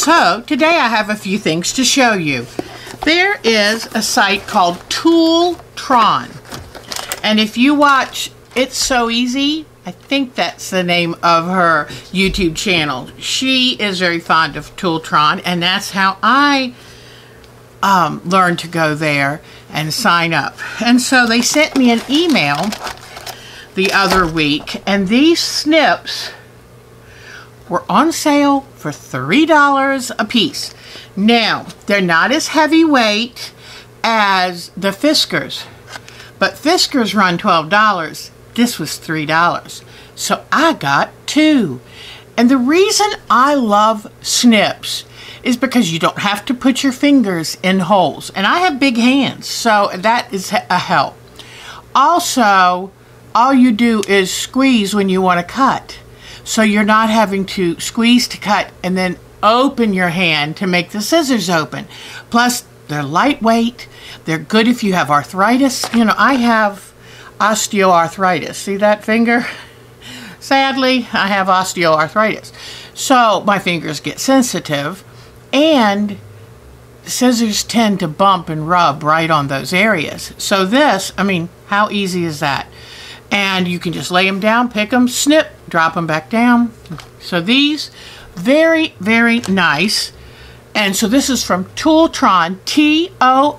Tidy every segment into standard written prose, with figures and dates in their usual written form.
So today I have a few things to show you. There is a site called Tooltron, and if you watch It's So Easy, I think that's the name of her YouTube channel. She is very fond of Tooltron, and that's how I learned to go there and sign up. And so they sent me an email the other week, and these snips were on sale for $3 a piece. Now, they're not as heavyweight as the Fiskars, but Fiskars run $12. This was $3. So I got two. And the reason I love snips is because you don't have to put your fingers in holes. And I have big hands, so that is a help. Also, all you do is squeeze when you want to cut. So you're not having to squeeze to cut and then open your hand to make the scissors open. Plus, they're lightweight. They're good if you have arthritis. You know, I have osteoarthritis. See that finger? Sadly, I have osteoarthritis. So my fingers get sensitive, and scissors tend to bump and rub right on those areas. So this, I mean, how easy is that? And you can just lay them down, pick them, snip, drop them back down. So these, very, very nice. And so this is from Tooltron, Tooltron.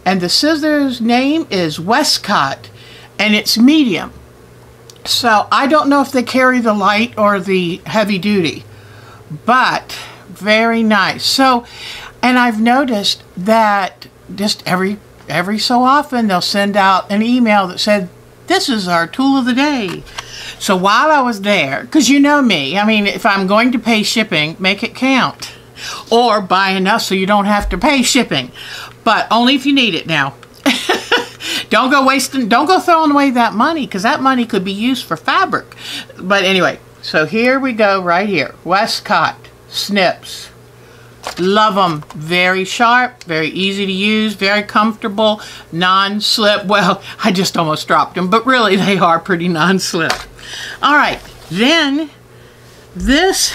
And the scissors name is Westcott, and it's medium. So I don't know if they carry the light or the heavy duty, but very nice. So, and I've noticed that just every so often they'll send out an email that said, this is our tool of the day. So while I was there, because you know me, I mean, if I'm going to pay shipping, make it count. Or buy enough so you don't have to pay shipping. But only if you need it now. Don't go wasting, don't go throwing away that money, because that money could be used for fabric. But anyway, so here we go right here. Westcott snips. Love them. Very sharp, very easy to use, very comfortable, non-slip. Well, I just almost dropped them, but really they are pretty non-slip. All right, then this,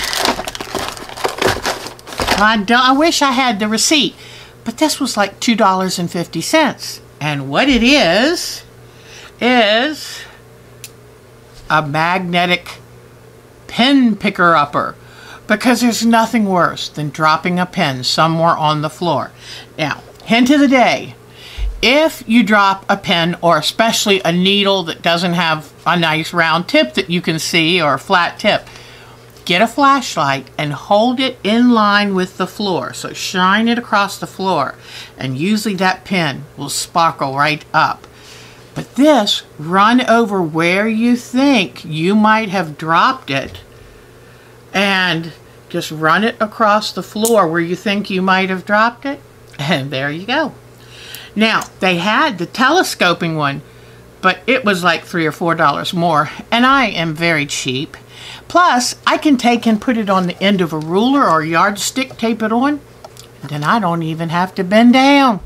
I wish I had the receipt, but this was like $2.50. And what it is a magnetic pen picker-upper. Because there's nothing worse than dropping a pen somewhere on the floor. Now, hint of the day, if you drop a pen, or especially a needle that doesn't have a nice round tip that you can see, or a flat tip, get a flashlight and hold it in line with the floor. So shine it across the floor, and usually that pen will sparkle right up. But this, run over where you think you might have dropped it, and just run it across the floor where you think you might have dropped it, and there you go. Now, they had the telescoping one, but it was like $3 or $4 more, and I am very cheap. Plus, I can take and put it on the end of a ruler or yardstick, tape it on, and then I don't even have to bend down.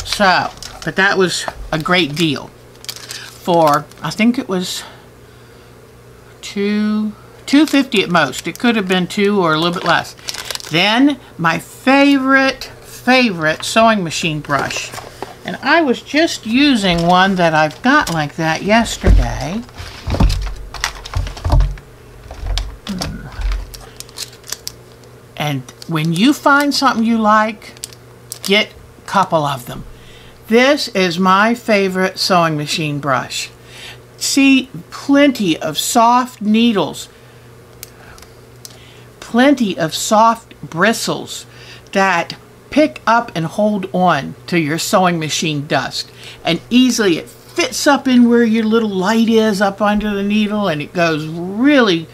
So, but that was a great deal for, I think it was $2.50 at most. It could have been $2 or a little bit less. Then my favorite sewing machine brush, and I was just using one that I've got like that yesterday. And when you find something you like, get a couple of them. This is my favorite sewing machine brush. See, plenty of soft needles, plenty of soft bristles that pick up and hold on to your sewing machine dust. And easily it fits up in where your little light is up under the needle, and it goes really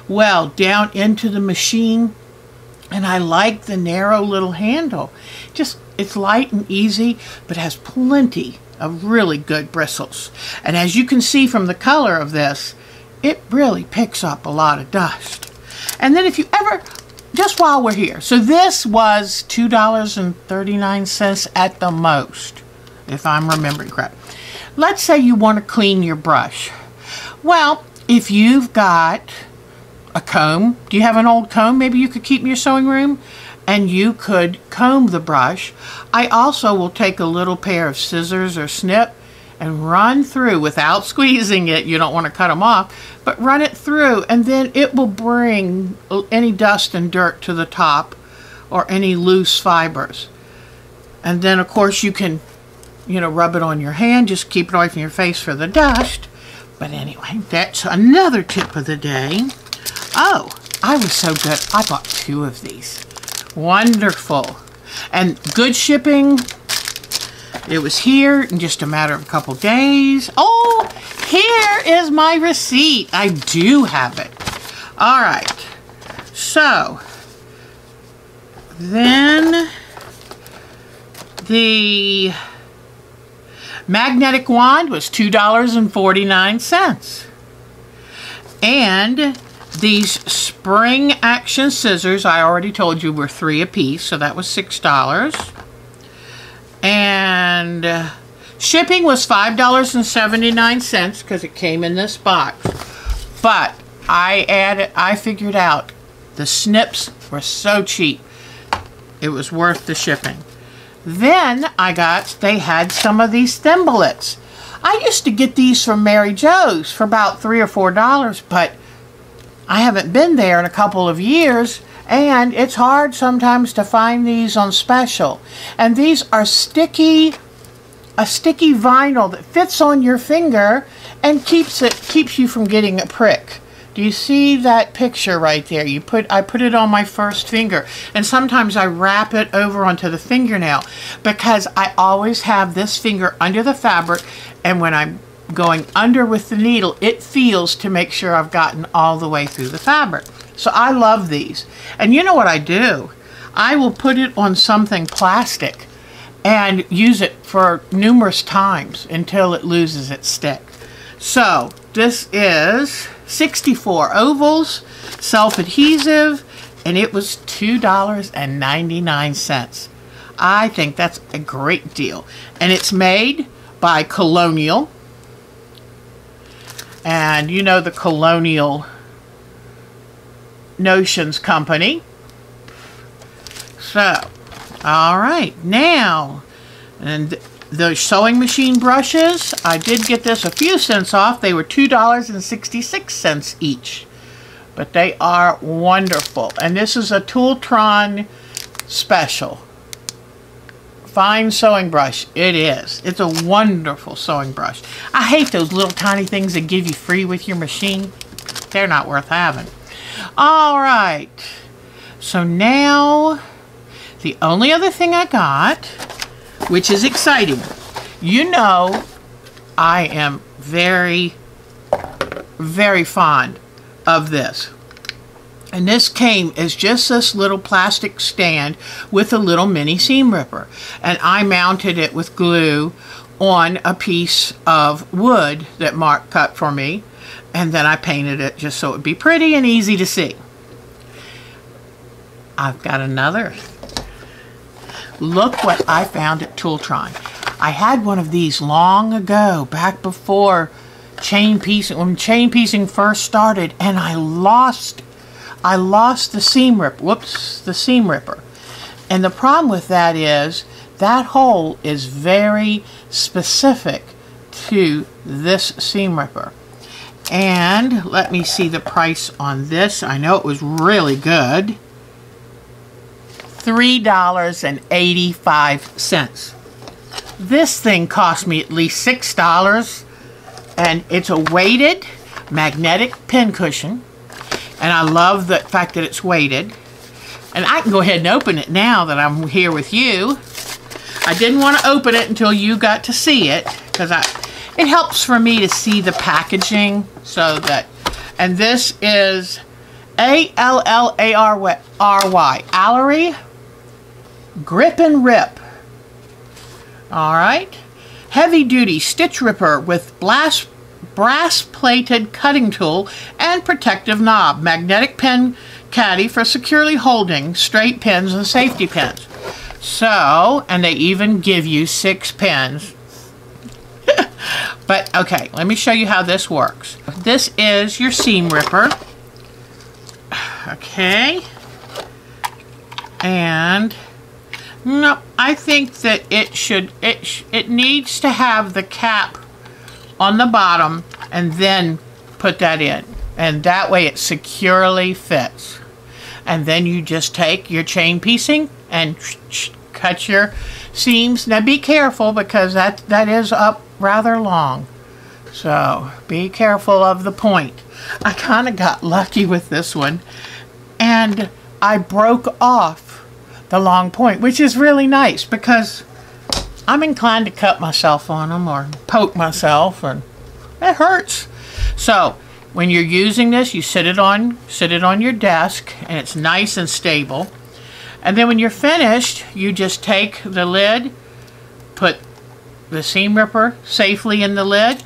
well down into the machine. And I like the narrow little handle. Just, it's light and easy, but has plenty of really good bristles. And as you can see from the color of this, it really picks up a lot of dust. And then if you ever, just while we're here, so this was $2.39 at the most, if I'm remembering correct. Let's say you want to clean your brush. Well, if you've got a comb. Do you have an old comb maybe you could keep in your sewing room? And you could comb the brush. I also will take a little pair of scissors or snip and run through without squeezing it. You don't want to cut them off, but run it through, and then it will bring any dust and dirt to the top or any loose fibers. And then of course you can, you know, rub it on your hand. Just keep it away from your face for the dust. But anyway, that's another tip of the day. Oh, I was so good. I bought 2 of these. Wonderful. And good shipping. It was here in just a matter of a couple days. Oh, here is my receipt. I do have it. All right. So, then the magnetic wand was $2.49. And these spring action scissors, I already told you, were 3 a piece, so that was $6. And shipping was $5.79 because it came in this box. But I figured out the snips were so cheap, it was worth the shipping. Then they had some of these thimblets. I used to get these from Mary Jo's for about $3 or $4, but I haven't been there in a couple of years, and it's hard sometimes to find these on special. And these are a sticky vinyl that fits on your finger and keeps you from getting a prick. Do you see that picture right there? I put it on my first finger, and sometimes I wrap it over onto the fingernail because I always have this finger under the fabric, and when I'm going under with the needle, it feels to make sure I've gotten all the way through the fabric. So I love these. And you know what I do? I will put it on something plastic and use it for numerous times until it loses its stick. So this is 64 ovals, self-adhesive, and it was $2.99. I think that's a great deal. And it's made by Colonial. And you know the Colonial Notions company. So, all right, now, and the sewing machine brushes, I did get this a few cents off. They were $2.66 each, but they are wonderful. And this is a Tooltron special. Fine sewing brush. It is. It's a wonderful sewing brush. I hate those little tiny things that give you free with your machine. They're not worth having. All right. So now, the only other thing I got, which is exciting. You know, I am very, very fond of this. And this came as just this little plastic stand with a little mini seam ripper. And I mounted it with glue on a piece of wood that Mark cut for me. And then I painted it just so it would be pretty and easy to see. I've got another. Look what I found at Tooltron. I had one of these long ago, back before chain piecing, when chain piecing first started, and I lost the seam ripper. Whoops, the seam ripper. And the problem with that is that hole is very specific to this seam ripper. And let me see the price on this. I know it was really good. $3.85. This thing cost me at least $6, and it's a weighted magnetic pin cushion, and I love the fact that it's weighted. And I can go ahead and open it now that I'm here with you. I didn't want to open it until you got to see it, because it helps for me to see the packaging. So that, and this is Allary, Allery Grip and Rip. Alright. Heavy duty stitch ripper with brass plated cutting tool and protective knob. Magnetic pin caddy for securely holding straight pins and safety pins. So, and they even give you 6 pins. But okay, let me show you how this works. This is your seam ripper. Okay. And no, I think that it needs to have the cap on the bottom and then put that in. And that way it securely fits. And then you just take your chain piecing and cut your seams. Now be careful because that is up rather long. So be careful of the point. I kind of got lucky with this one. And I broke off the long point, which is really nice because I'm inclined to cut myself on them or poke myself, and it hurts. So when you're using this, you sit it on your desk, and it's nice and stable. And then when you're finished, you just take the lid, put the seam ripper safely in the lid,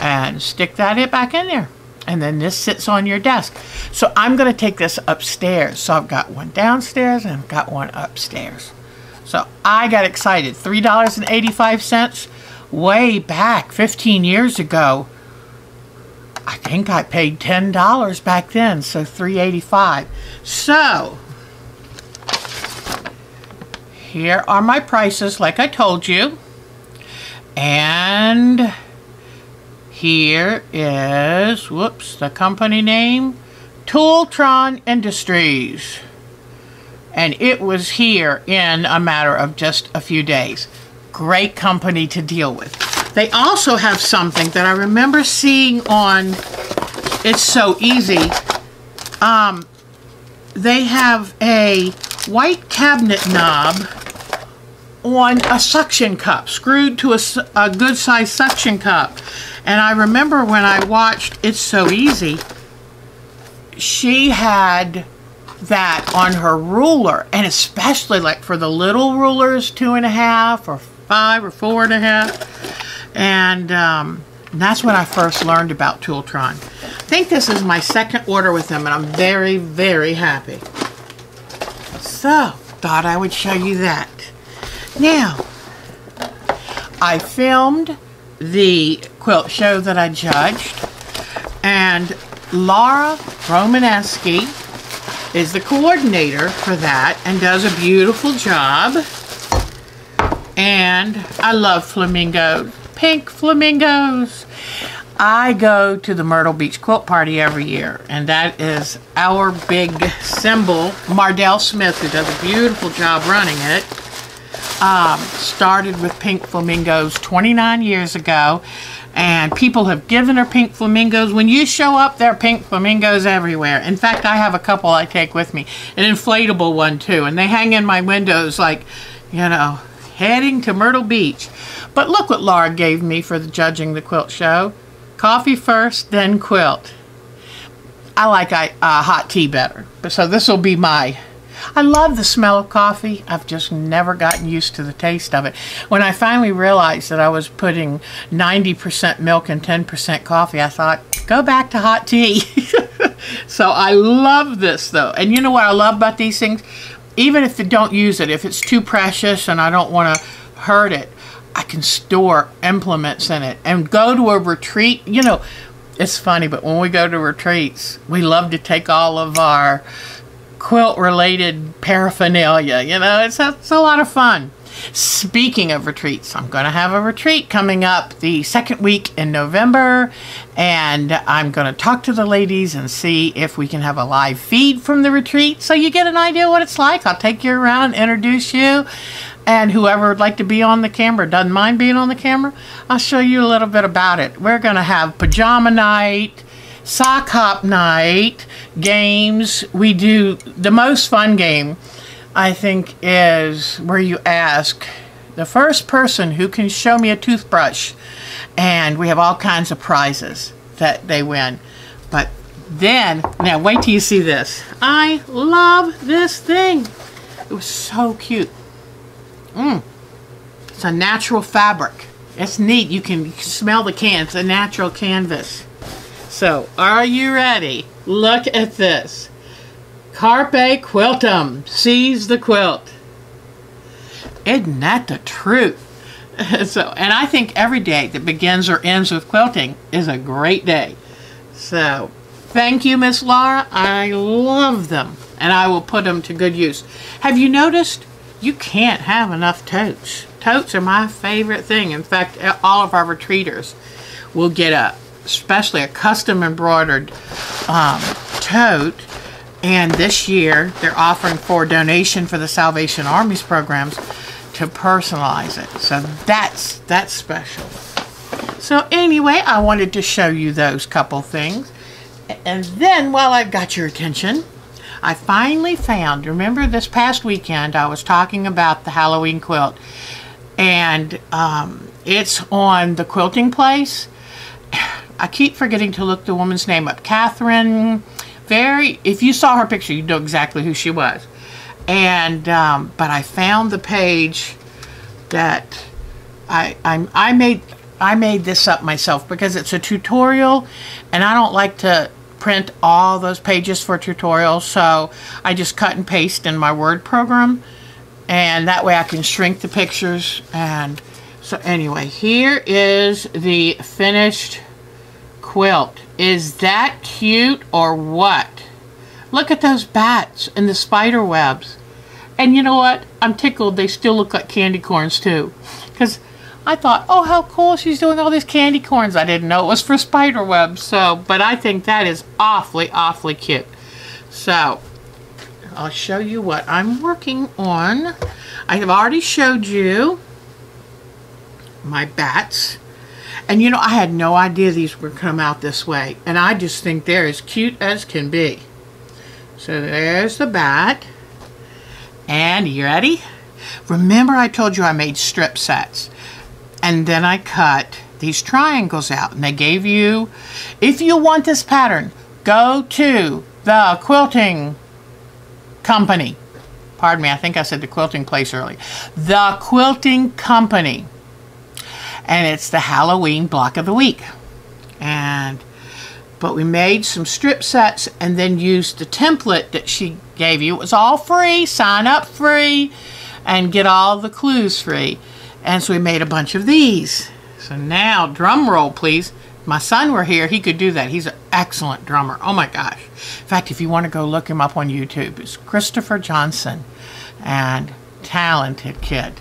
and stick that back in there. And then this sits on your desk. So I'm going to take this upstairs. So I've got one downstairs and I've got one upstairs. So I got excited. $3.85 way back 15 years ago. I think I paid $10 back then. So $3.85. So here are my prices like I told you. And here is, whoops, the company name, Tooltron Industries. And it was here in a matter of just a few days. Great company to deal with. They also have something that I remember seeing on It's So Easy. They have a white cabinet knob on a suction cup, screwed to a good size suction cup. And I remember when I watched It's So Easy, she had that on her ruler, and especially like for the little rulers, 2.5 or 5 or 4.5. And that's when I first learned about Tooltron. I think this is my second order with them, and I'm very, very happy. So, thought I would show you that. Now, I filmed the quilt show that I judged, and Laura Romanesky is the coordinator for that and does a beautiful job. And I love flamingos, pink flamingos. I go to the Myrtle Beach Quilt Party every year, and that is our big symbol. Mardell Smith, who does a beautiful job running it, started with pink flamingos 29 years ago, and people have given her pink flamingos. When you show up, there are pink flamingos everywhere. In fact, I have a couple I take with me, an inflatable one too, and they hang in my windows like, you know, heading to Myrtle Beach. But look what Laura gave me for judging the quilt show. Coffee first, then quilt. I like hot tea better, so this will be my... I love the smell of coffee. I've just never gotten used to the taste of it. When I finally realized that I was putting 90% milk and 10% coffee, I thought, go back to hot tea. So I love this though. And you know what I love about these things? Even if you don't use it, if it's too precious and I don't want to hurt it, I can store implements in it and go to a retreat. You know, it's funny, but when we go to retreats, we love to take all of our quilt related paraphernalia. You know, it's a lot of fun. Speaking of retreats, I'm going to have a retreat coming up the second week in November, and I'm going to talk to the ladies and see if we can have a live feed from the retreat so you get an idea what it's like. I'll take you around, introduce you, and whoever would like to be on the camera, doesn't mind being on the camera, I'll show you a little bit about it. We're going to have pajama night, sock hop night, games. We do the most fun game, I think, is where you ask the first person who can show me a toothbrush, and we have all kinds of prizes that they win. But then, now wait till you see this. I love this thing. It was so cute. It's a natural fabric. It's neat. You can smell the can. It's a natural canvas. So, are you ready? Look at this. Carpe Quiltum. Seize the quilt. Isn't that the truth? And I think every day that begins or ends with quilting is a great day. So, Thank you, Miss Laura. I love them, and I will put them to good use. Have you noticed you can't have enough totes? Totes are my favorite thing. In fact, all of our retreaters will get especially a custom embroidered tote. And this year, they're offering for donation for the Salvation Army's programs to personalize it. So that's special. So anyway, I wanted to show you those couple things. And then, while I've got your attention, I finally found, remember this past weekend, I was talking about the Halloween quilt. And it's on the Quilting Place. I keep forgetting to look the woman's name up. Kathryn. If you saw her picture, you'd know exactly who she was. And but I found the page that I made this up myself because it's a tutorial, and I don't like to print all those pages for tutorials, so I just cut and paste in my Word program, and that way I can shrink the pictures. And so anyway, here is the finished quilt. Is that cute or what? Look at those bats and the spider webs. And you know what? I'm tickled they still look like candy corns too. Because I thought, oh, how cool, she's doing all these candy corns. I didn't know it was for spider webs. So, but I think that is awfully, awfully cute. So, I'll show you what I'm working on. I have already showed you my bats. And you know, I had no idea these would come out this way. And I just think they're as cute as can be. So there's the bat. And you ready? Remember I told you I made strip sets. And then I cut these triangles out. And they gave you, if you want this pattern, go to the Quilting Company. Pardon me, I think I said the Quilting Place earlier. The Quilting Company. And it's the Halloween block of the week. But we made some strip sets and then used the template that she gave you. It was all free, sign up free, and get all the clues free. And so we made a bunch of these. So now, drum roll please. If my son were here, he could do that. He's an excellent drummer. Oh my gosh. In fact, if you want to go look him up on YouTube, it's Christopher Johnson. And talented kid.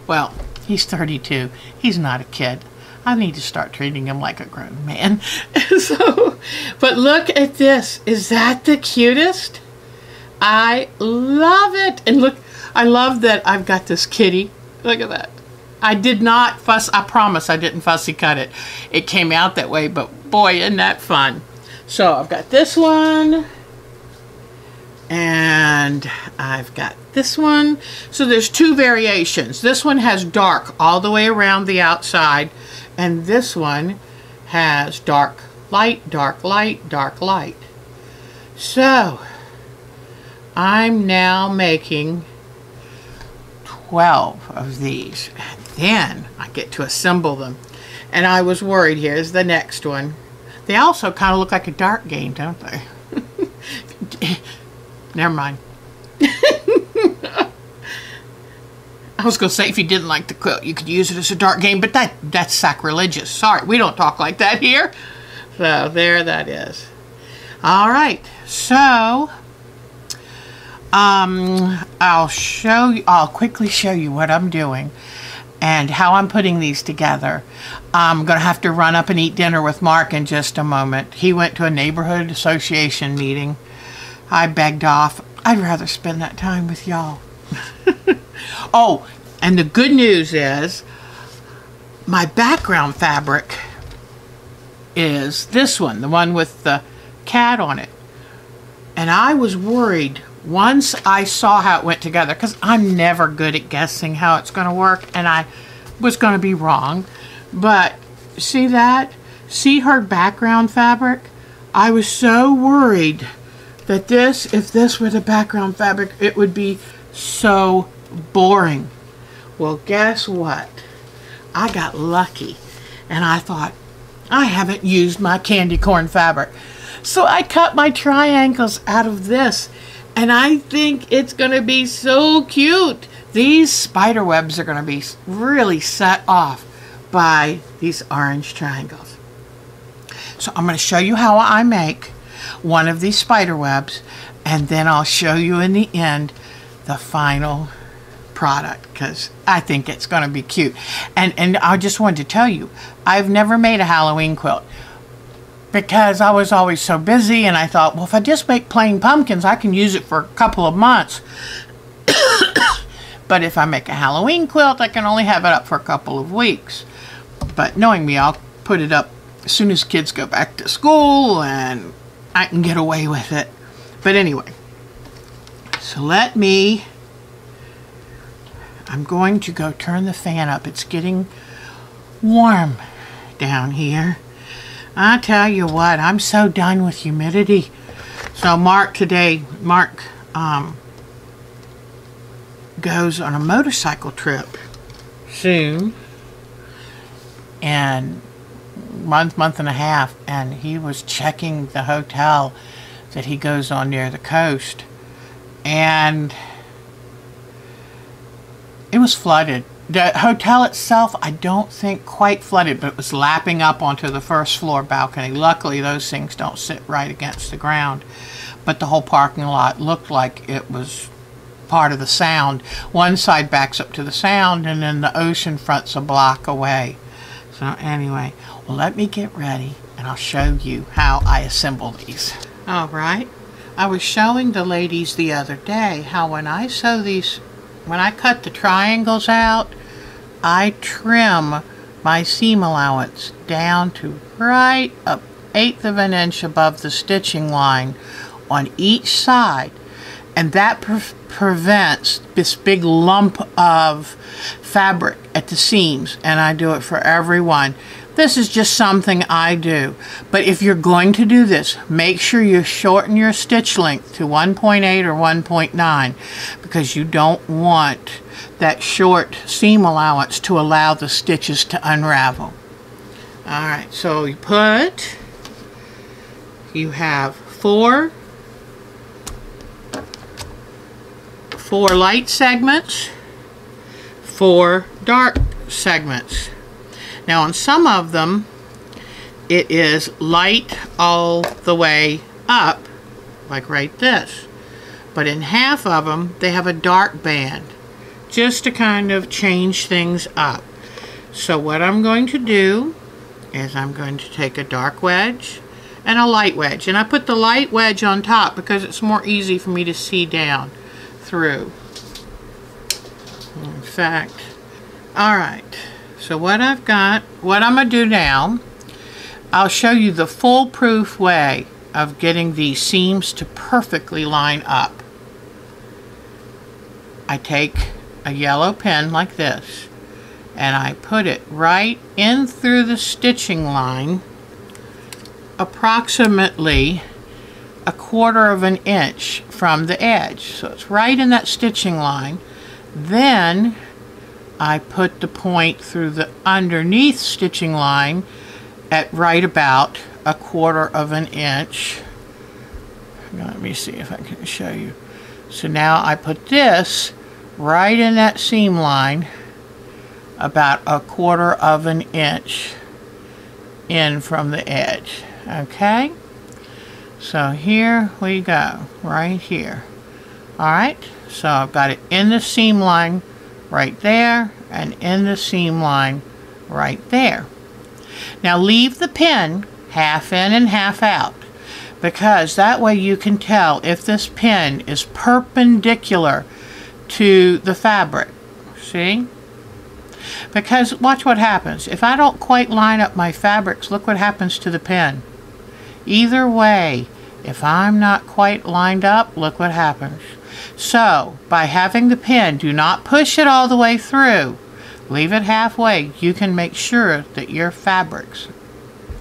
Well, he's 32. He's not a kid. I need to start treating him like a grown man. But look at this. Is that the cutest? I love it. And look, I love that I've got this kitty. Look at that. I did not fuss. I promise I didn't fussy cut it. It came out that way, but boy, isn't that fun. So I've got this one. And I've got this one. So there's two variations. This one has dark all the way around the outside. And this one has dark light, dark light, dark light. So I'm now making 12 of these. And then I get to assemble them. And I was worried. Here's the next one. They also kind of look like a dart game, don't they? Never mind. I was going to say if you didn't like the quilt, you could use it as a dart game, but that's sacrilegious. Sorry, we don't talk like that here. So there that is. All right, so I'll quickly show you what I'm doing and how I'm putting these together. I'm going to have to run up and eat dinner with Mark in just a moment. He went to a neighborhood association meeting. I begged off. I'd rather spend that time with y'all. Oh, and the good news is my background fabric is this one, the one with the cat on it. And I was worried once I saw how it went together, because I'm never good at guessing how it's going to work, and I was going to be wrong. But see that? See her background fabric? I was so worried that if this were the background fabric, it would be so boring. Well, guess what? I got lucky, and I thought, I haven't used my candy corn fabric. So I cut my triangles out of this, and I think it's going to be so cute. These spider webs are going to be really set off by these orange triangles. So I'm going to show you how I make one of these spider webs, and then I'll show you in the end the final product, because I think it's going to be cute. And I just wanted to tell you, I've never made a Halloween quilt because I was always so busy, and I thought, well, if I just make plain pumpkins, I can use it for a couple of months. But if I make a Halloween quilt, I can only have it up for a couple of weeks. But knowing me, I'll put it up as soon as kids go back to school, and I can get away with it. But anyway, so I'm going to go turn the fan up. It's getting warm down here. I tell you what, I'm so done with humidity. So Mark goes on a motorcycle trip soon, and month and a half, and he was checking the hotel that he goes on near the coast, and it was flooded. The hotel itself, I don't think quite flooded, but it was lapping up onto the first floor balcony. Luckily, those things don't sit right against the ground, but the whole parking lot looked like it was part of the Sound. One side backs up to the Sound, and then the ocean front's a block away. So anyway, well, let me get ready, and I'll show you how I assemble these. All right, I was showing the ladies the other day how when I sew these, when I cut the triangles out, I trim my seam allowance down to right up 1/8 of an inch above the stitching line on each side, and that prevents this big lump of fabric at the seams, and I do it for everyone. This is just something I do, but if you're going to do this, make sure you shorten your stitch length to 1.8 or 1.9, because you don't want that short seam allowance to allow the stitches to unravel. Alright, so you have four light segments, 4 dark segments. Now on some of them it is light all the way up, like right this, but in half of them they have a dark band, just to kind of change things up. So what I'm going to do is I'm going to take a dark wedge and a light wedge, and I put the light wedge on top because it's more easy for me to see down through. In fact, alright, so what I'm going to do now, I'll show you the foolproof way of getting these seams to perfectly line up. I take a yellow pen like this, and I put it right in through the stitching line, approximately 1/4 of an inch from the edge. So it's right in that stitching line. Then I put the point through the underneath stitching line at right about 1/4 of an inch. Let me see if I can show you. So now I put this right in that seam line, about 1/4 of an inch in from the edge. Okay, so here we go, right here. Alright, so I've got it in the seam line right there, and in the seam line right there. Now leave the pin half in and half out, because that way you can tell if this pin is perpendicular to the fabric. See? Because watch what happens. If I don't quite line up my fabrics, look what happens to the pin. Either way, if I'm not quite lined up, look what happens. So, by having the pin, do not push it all the way through. Leave it halfway. You can make sure that your fabrics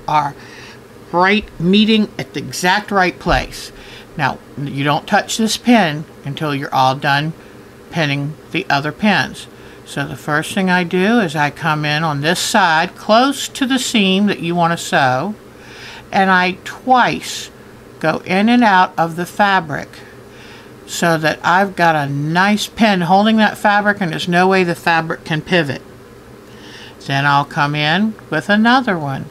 are right, meeting at the exact right place. Now, you don't touch this pin until you're all done pinning the other pins. So the first thing I do is I come in on this side close to the seam that you want to sew, and I twice go in and out of the fabric so that I've got a nice pin holding that fabric, and there's no way the fabric can pivot. Then I'll come in with another one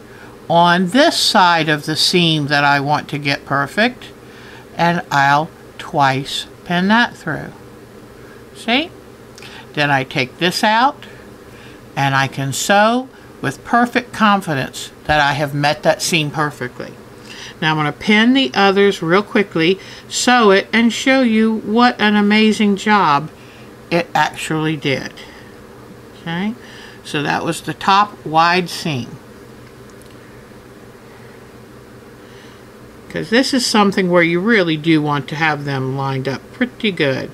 on this side of the seam that I want to get perfect, and I'll twice pin that through. See? Then I take this out, and I can sew with perfect confidence that I have met that seam perfectly. Now I'm going to pin the others real quickly, sew it, and show you what an amazing job it actually did. Okay, so that was the top wide seam. Because this is something where you really do want to have them lined up pretty good.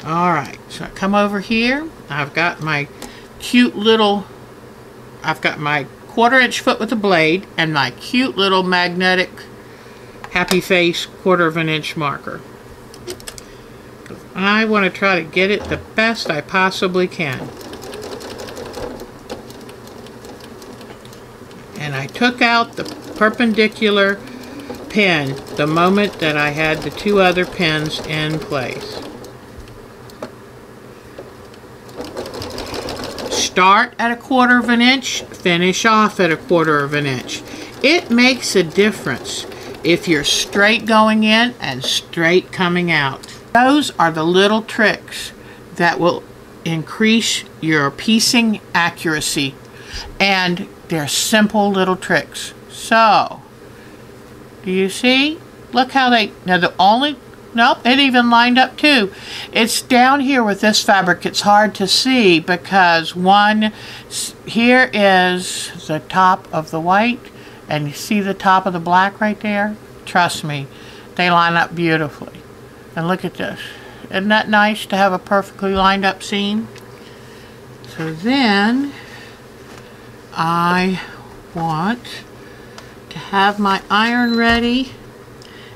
Alright, so I come over here. I've got my cute little, I've got my 1/4 inch foot with a blade and my cute little magnetic happy face 1/4 inch marker. I want to try to get it the best I possibly can. And I took out the perpendicular pin the moment that I had the 2 other pins in place. Start at a 1/4 inch, finish off at a 1/4 inch. It makes a difference if you're straight going in and straight coming out. Those are the little tricks that will increase your piecing accuracy, and they're simple little tricks. So, do you see? Look how they, now the only, nope, it even lined up too. It's down here with this fabric, it's hard to see because one, here is the top of the white, and you see the top of the black right there? Trust me, they line up beautifully. And look at this. Isn't that nice to have a perfectly lined up seam? So then, I want to have my iron ready,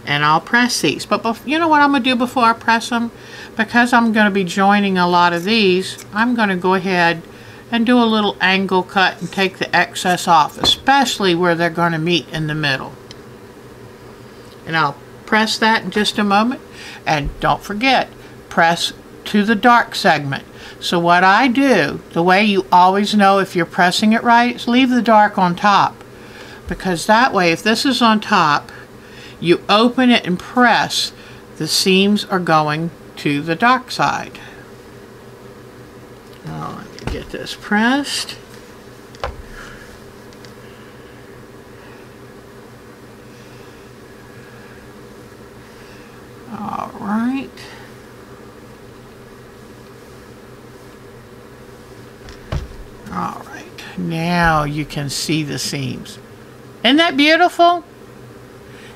and I'll press these. But you know what I'm going to do before I press them? Because I'm going to be joining a lot of these, I'm going to go ahead and do a little angle cut and take the excess off, especially where they're going to meet in the middle. And I'll press that in just a moment. And don't forget, press to the dark segment. So what I do, the way you always know if you're pressing it right, is leave the dark on top. Because that way, if this is on top, you open it and press, the seams are going to the dark side. Now, let me get this pressed. All right. All right. Now you can see the seams. Isn't that beautiful?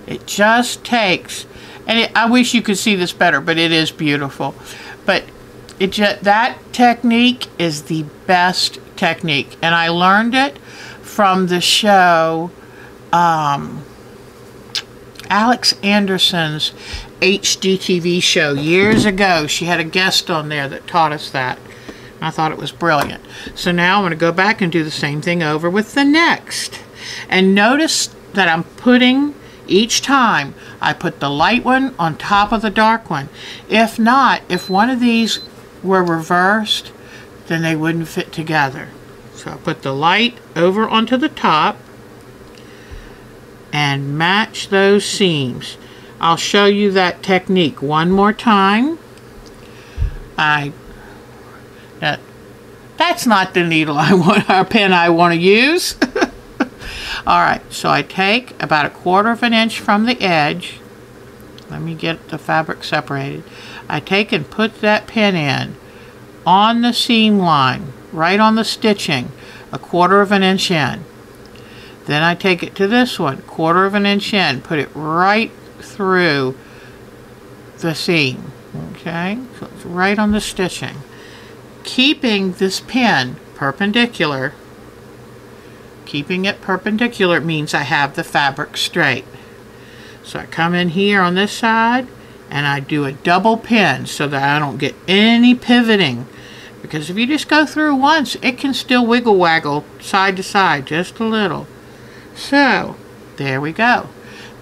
It just takes, and I wish you could see this better, but it is beautiful. But that technique is the best technique, and I learned it from the show Alex Anderson's HGTV show years ago. She had a guest on there that taught us that. I thought it was brilliant. So now I'm going to go back and do the same thing over with the next. And notice that I'm putting, each time, I put the light one on top of the dark one. If not, if one of these were reversed, then they wouldn't fit together. So I put the light over onto the top and match those seams. I'll show you that technique one more time. That's not the needle I want, or pen I want to use. Alright, so I take about a 1/4 inch from the edge. Let me get the fabric separated. I take and put that pin in on the seam line, right on the stitching, a 1/4 inch in. Then I take it to this one, 1/4 inch in, put it right through the seam. Okay, so it's right on the stitching. Keeping this pin perpendicular. Keeping it perpendicular means I have the fabric straight. So I come in here on this side and I do a double pin so that I don't get any pivoting. Because if you just go through once, it can still wiggle waggle side to side just a little. So, there we go.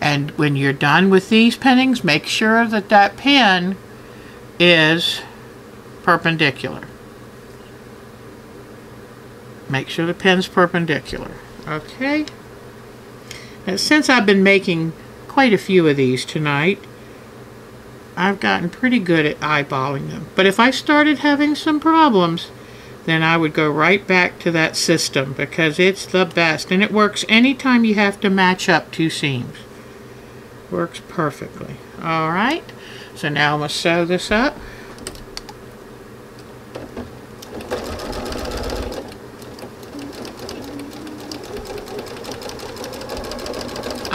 And when you're done with these pinnings, make sure that that pin is perpendicular. Make sure the pen's perpendicular. Okay. And since I've been making quite a few of these tonight, I've gotten pretty good at eyeballing them. But if I started having some problems, then I would go right back to that system because it's the best. And it works anytime you have to match up two seams. Works perfectly. Alright, so now I'm going to sew this up.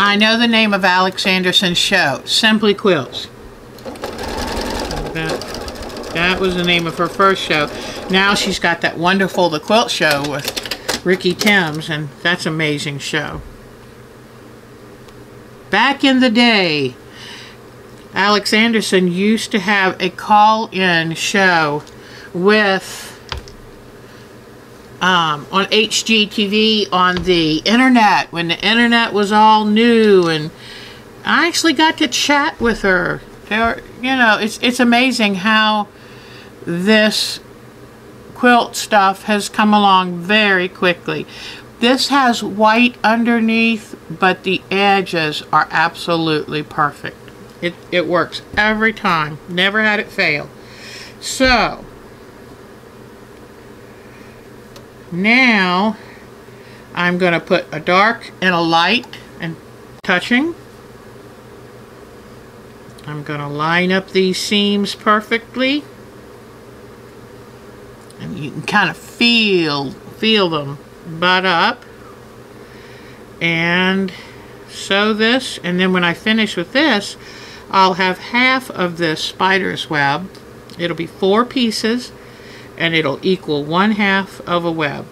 I know the name of Alex Anderson's show, Simply Quilts. That was the name of her first show. Now she's got that wonderful The Quilt Show with Ricky Timms, and that's an amazing show. Back in the day, Alex Anderson used to have a call-in show with on HGTV on the internet when the internet was all new, and I actually got to chat with her. You know, it's amazing how this quilt stuff has come along very quickly. This has white underneath, but the edges are absolutely perfect. It works every time. Never had it fail. So now I'm going to put a dark and a light and touching. I'm going to line up these seams perfectly. And you can kind of feel them butt up. And sew this. And then when I finish with this, I'll have half of this spider's web. It'll be 4 pieces. And it'll equal 1/2 of a web.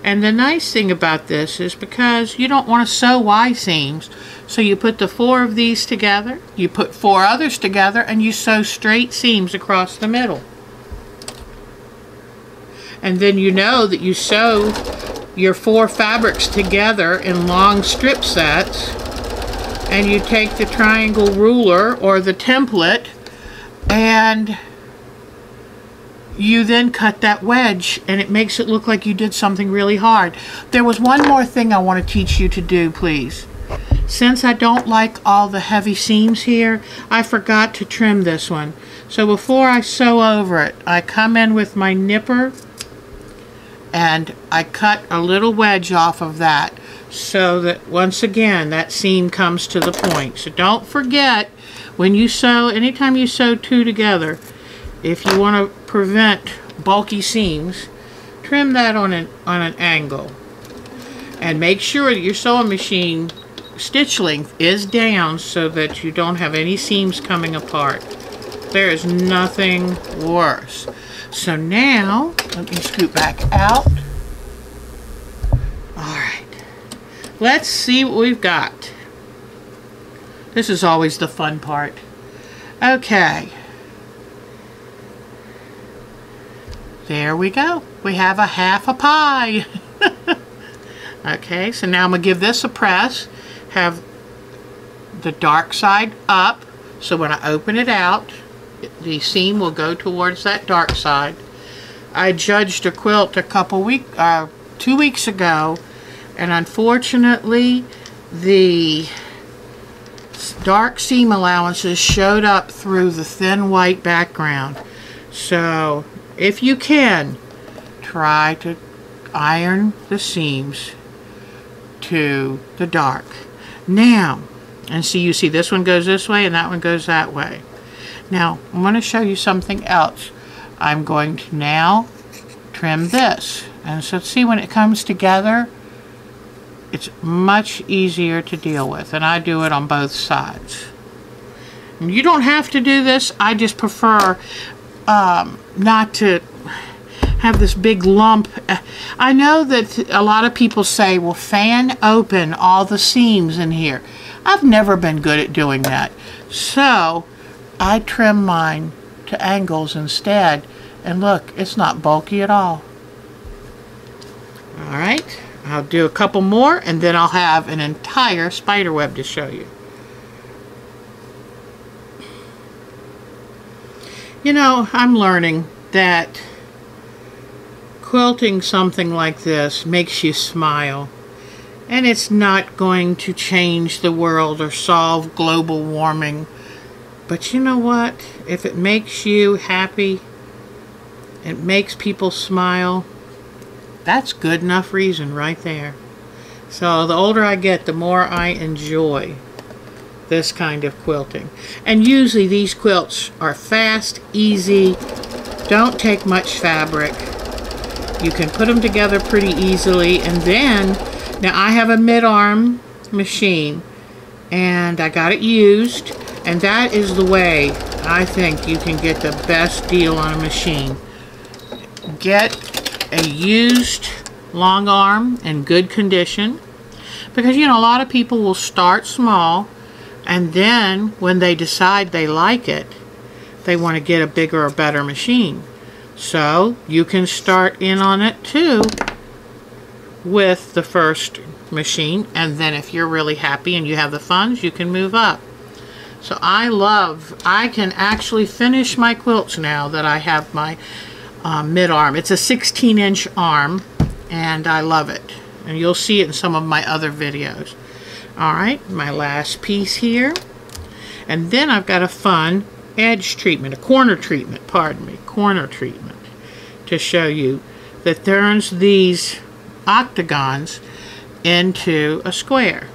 And the nice thing about this is because you don't want to sew Y seams, so you put the 4 of these together, you put 4 others together, and you sew straight seams across the middle. And then you know that you sew your 4 fabrics together in long strip sets, and you take the triangle ruler or the template, and you then cut that wedge, and it makes it look like you did something really hard. There was one more thing I want to teach you to do, please. Since I don't like all the heavy seams here, I forgot to trim this one. So before I sew over it, I come in with my nipper and I cut a little wedge off of that so that once again that seam comes to the point. So don't forget, when you sew, anytime you sew 2 together, if you want to prevent bulky seams, trim that on an angle. And make sure that your sewing machine stitch length is down so that you don't have any seams coming apart. There is nothing worse. So now, let me scoot back out. Alright, let's see what we've got. This is always the fun part. Okay. There we go. We have a half a pie. Okay, so now I'm going to give this a press. Have the dark side up, so when I open it out, the seam will go towards that dark side. I judged a quilt 2 weeks ago, and unfortunately the dark seam allowances showed up through the thin white background. So if you can, try to iron the seams to the dark. Now, and you see this one goes this way and that one goes that way. Now, I'm going to show you something else. I'm going to now trim this. And so see, when it comes together, it's much easier to deal with. And I do it on both sides. And you don't have to do this. I just prefer not to have this big lump. I know that a lot of people say, well, fan open all the seams in here. I've never been good at doing that. So I trim mine to angles instead. And look, it's not bulky at all. Alright, I'll do a couple more and then I'll have an entire spider web to show you. You know, I'm learning that quilting something like this makes you smile. And it's not going to change the world or solve global warming. But you know what? If it makes you happy, it makes people smile, that's good enough reason right there. So the older I get, the more I enjoy this kind of quilting. And usually these quilts are fast, easy, don't take much fabric. You can put them together pretty easily. And then, now I have a mid-arm machine and I got it used, and that is the way I think you can get the best deal on a machine. Get a used long arm in good condition, because you know a lot of people will start small and then when they decide they like it, they want to get a bigger or better machine. So you can start in on it too with the first machine, and then if you're really happy and you have the funds, you can move up. So I can actually finish my quilts now that I have my mid-arm. It's a 16-inch arm and I love it, and you'll see it in some of my other videos. Alright, my last piece here, and then I've got a fun edge treatment, a corner treatment, corner treatment, to show you that turns these octagons into a square.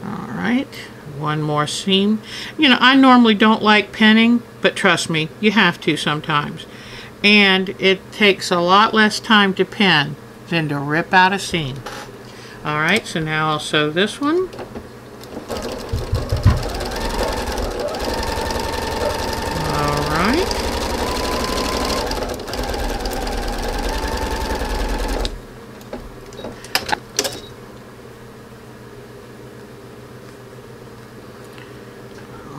Alright, one more seam. You know, I normally don't like pinning, but trust me, you have to sometimes. And it takes a lot less time to pin than to rip out a seam. Alright, so now I'll sew this one. Alright.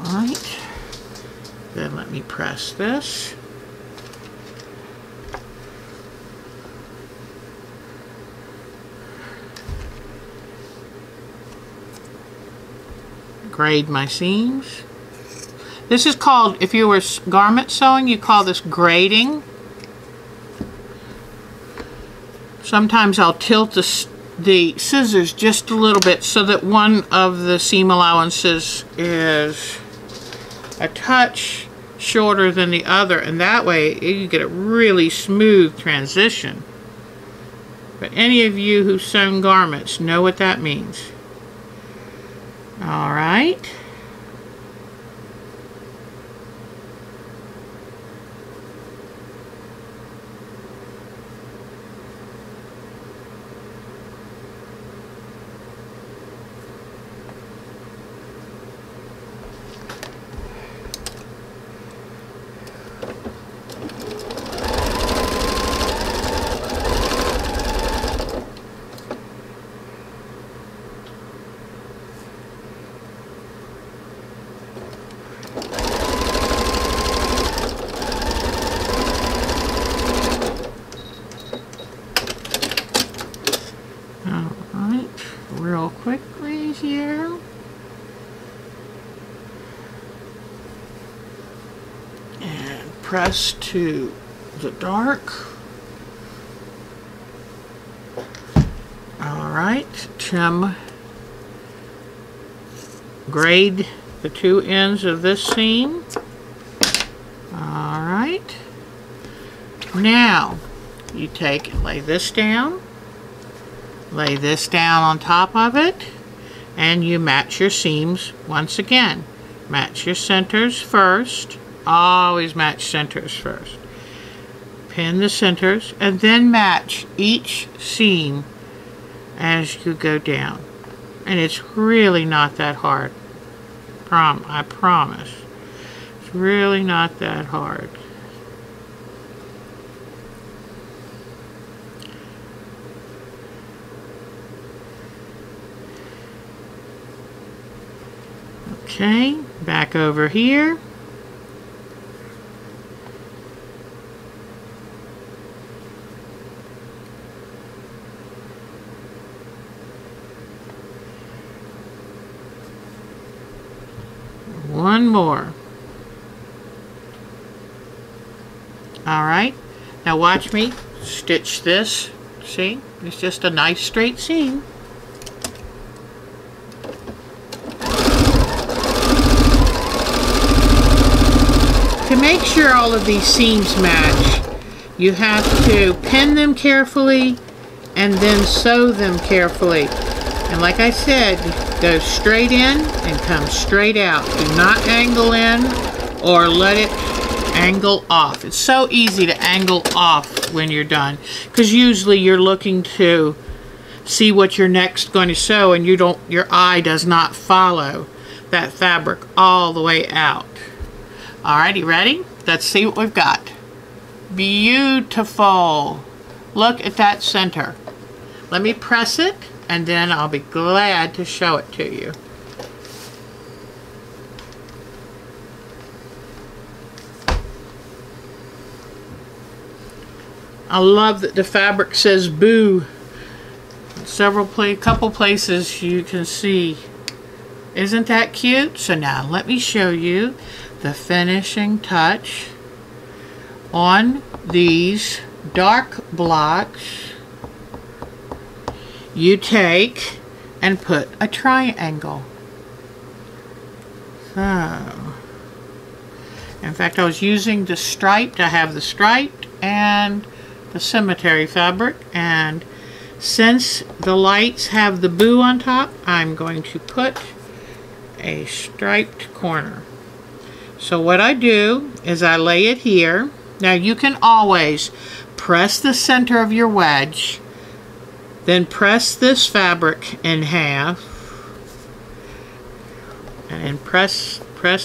Alright. Then let me press this. Grade my seams. This is called, if you were garment sewing, you call this grading. Sometimes I'll tilt the scissors just a little bit so that one of the seam allowances is a touch shorter than the other, and that way you get a really smooth transition. But any of you who've sewn garments know what that means. All right. Real quickly here. And press to the dark. Alright, trim, grade the two ends of this seam. Alright. Now, you take and lay this down. Lay this down on top of it, and you match your seams once again. Match your centers first. Always match centers first. Pin the centers, and then match each seam as you go down. And it's really not that hard. I promise. It's really not that hard. Okay, back over here. One more. Alright, now watch me stitch this. See, it's just a nice straight seam. To make sure all of these seams match, you have to pin them carefully and then sew them carefully. And like I said, go straight in and come straight out. Do not angle in or let it angle off. It's so easy to angle off when you're done, because usually you're looking to see what you're next going to sew and your eye does not follow that fabric all the way out. Alrighty, ready? Let's see what we've got. Beautiful. Look at that center. Let me press it and then I'll be glad to show it to you. I love that the fabric says boo. Couple places you can see. Isn't that cute? So now let me show you the finishing touch on these dark blocks. You take and put a triangle. So, in fact, I was using the striped. I have the striped and the cemetery fabric, and since the lights have the boo on top, I'm going to put a striped corner. So what I do is I lay it here. Now you can always press the center of your wedge, then press this fabric in half, and press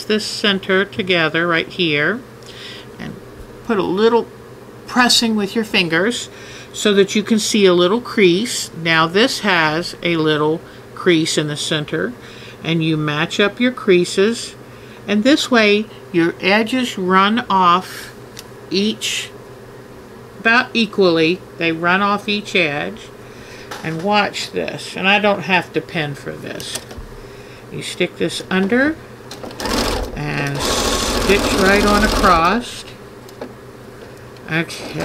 this center together right here, and put a little pressing with your fingers so that you can see a little crease. Now this has a little crease in the center, and you match up your creases, and this way your edges run off each about equally. They run off each edge. And watch this, and I don't have to pin for this. You stick this under and stitch right on across. Okay.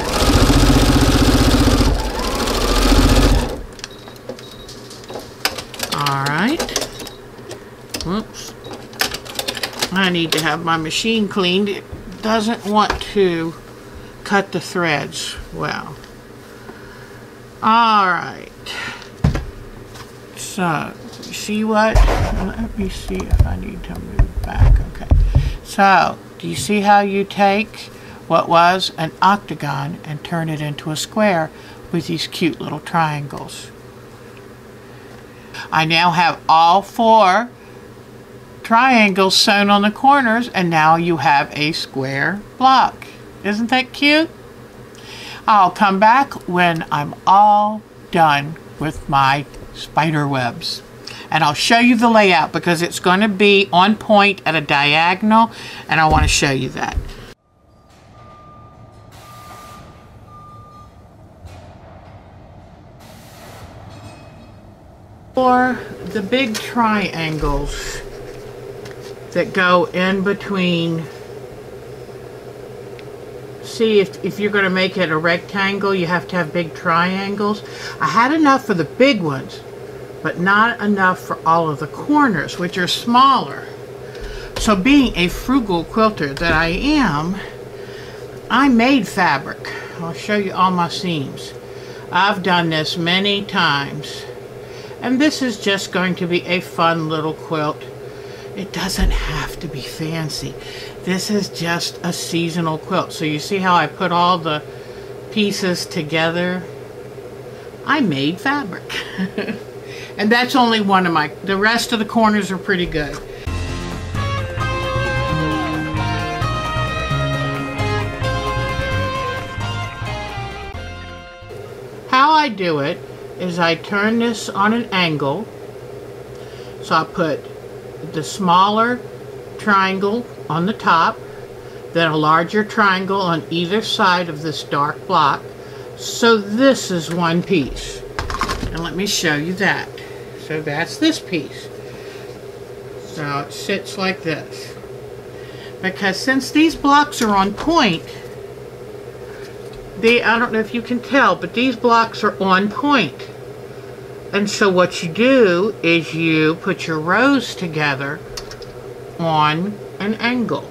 Alright. Whoops. I need to have my machine cleaned. It doesn't want to cut the threads well. Alright. So, you see what? Let me see if I need to move back. Okay. So, do you see how you take what was an octagon and turn it into a square with these cute little triangles? I now have all 4 triangles sewn on the corners, and now you have a square block. Isn't that cute? I'll come back when I'm all done with my spider webs, and I'll show you the layout because it's going to be on point at a diagonal, and I want to show you that. For the big triangles that go in between, see, if you're going to make it a rectangle, you have to have big triangles. I had enough for the big ones, but not enough for all of the corners, which are smaller. So being a frugal quilter that I am, I made fabric. I'll show you all my seams. I've done this many times, and this is just going to be a fun little quilt. It doesn't have to be fancy. This is just a seasonal quilt. So you see how I put all the pieces together? I made fabric. And that's only one of the rest of the corners are pretty good. How I do it is I turn this on an angle. So I put the smaller triangle on the top, then a larger triangle on either side of this dark block. So this is one piece. And let me show you that. So that's this piece. So it sits like this. Because since these blocks are on point, I don't know if you can tell, but these blocks are on point. And so what you do is you put your rows together on an angle.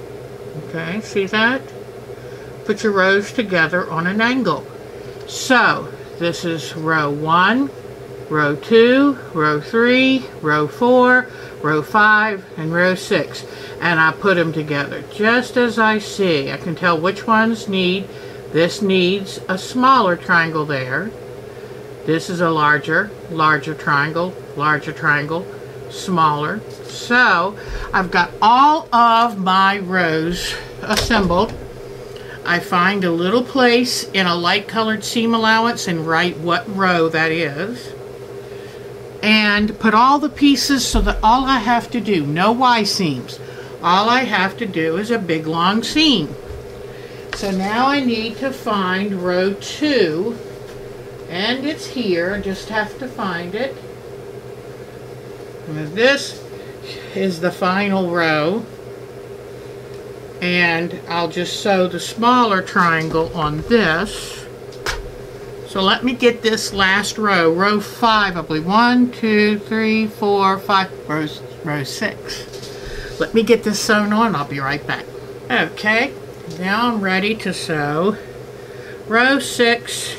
Okay, see that? Put your rows together on an angle. So this is row 1, row 2, row 3, row 4, row 5, and row 6. And I put them together just as I see. I can tell which ones need. This needs a smaller triangle there. This is a larger triangle, smaller. So I've got all of my rows assembled. I find a little place in a light colored seam allowance and write what row that is. And put all the pieces so that all I have to do, no Y seams, all I have to do is a big long seam. So now I need to find row 2, and it's here. I just have to find it. And this is the final row, and I'll just sew the smaller triangle on this. So let me get this last row, row 5, I believe. 1, 2, 3, 4, 5, row 6. Let me get this sewn on, I'll be right back. Okay, now I'm ready to sew row 6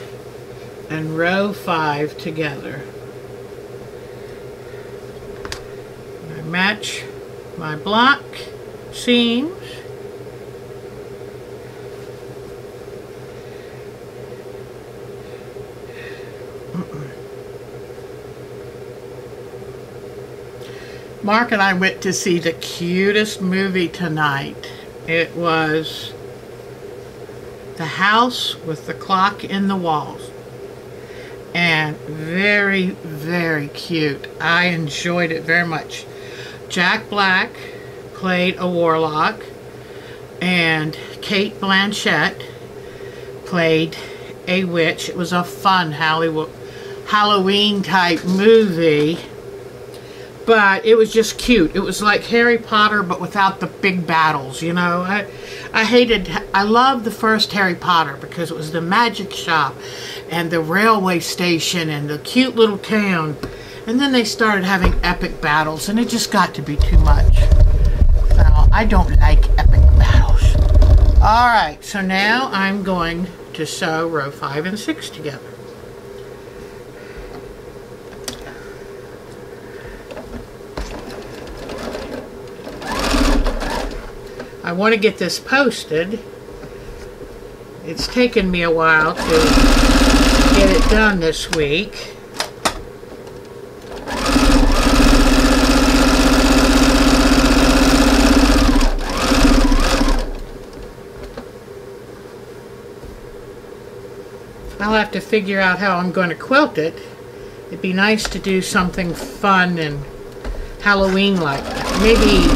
and row 5 together. I match my block seams. Mark and I went to see the cutest movie tonight. It was The House with the Clock in the Walls. And very, very cute. I enjoyed it very much. Jack Black played a warlock, and Kate Blanchett played a witch. It was a fun Halloween type movie. But it was just cute. It was like Harry Potter, but without the big battles, you know. I loved the first Harry Potter because it was the magic shop and the railway station and the cute little town. And then they started having epic battles, and it just got to be too much. So I don't like epic battles. Alright, so now I'm going to sew row 5 and 6 together. I want to get this posted. It's taken me a while to get it done this week. I'll have to figure out how I'm going to quilt it. It'd be nice to do something fun and Halloween-like. Maybe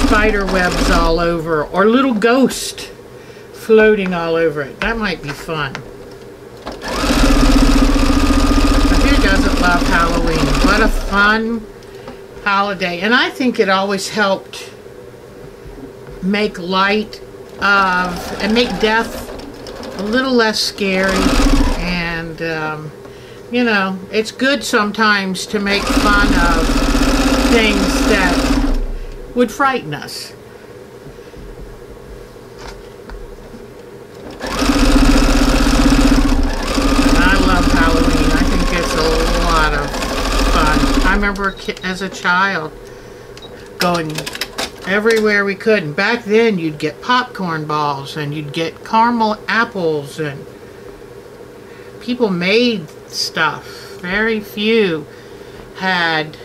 spider webs all over, or little ghost floating all over it. That might be fun. But who doesn't love Halloween? What a fun holiday. And I think it always helped make light of, and make death a little less scary. And, you know, it's good sometimes to make fun of things that would frighten us. I love Halloween. I think it's a lot of fun. I remember as a child going everywhere we could. And back then you'd get popcorn balls and you'd get caramel apples, and people made stuff. Very few had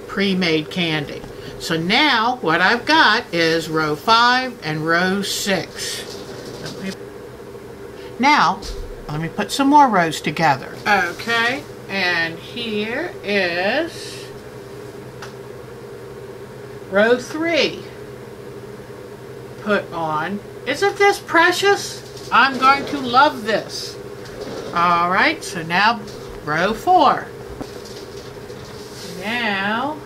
pre-made candy. So now what I've got is row 5 and row 6. Now let me put some more rows together. Okay, and here is row 3 put on. Isn't this precious? I'm going to love this. Alright, so now row 4. Now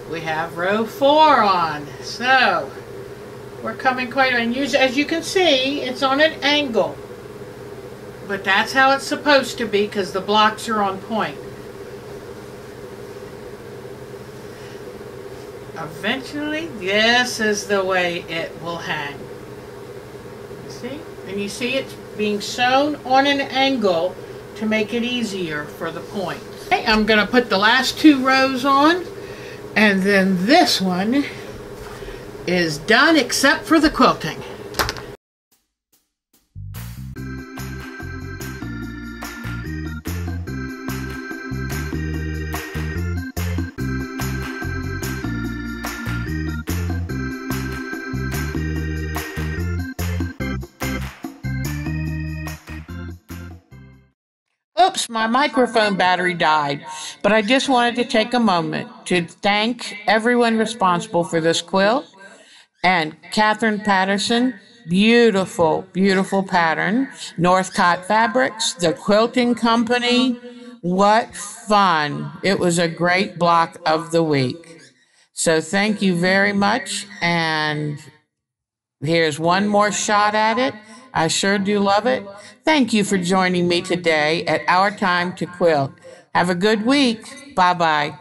we have row 4 on. So we're coming quite unusual. As you can see, it's on an angle. But that's how it's supposed to be because the blocks are on point. Eventually, this is the way it will hang. See? And you see it's being sewn on an angle to make it easier for the point. Okay, I'm going to put the last 2 rows on, and then this one is done except for the quilting. Oops, my microphone battery died, but I just wanted to take a moment to thank everyone responsible for this quilt and Kathryn Patterson, beautiful, beautiful pattern, Northcott Fabrics, the quilting company. What fun. It was a great block of the week. So thank you very much, and here's one more shot at it. I sure do love it. Thank you for joining me today at Our Time to Quilt. Have a good week. Bye-bye.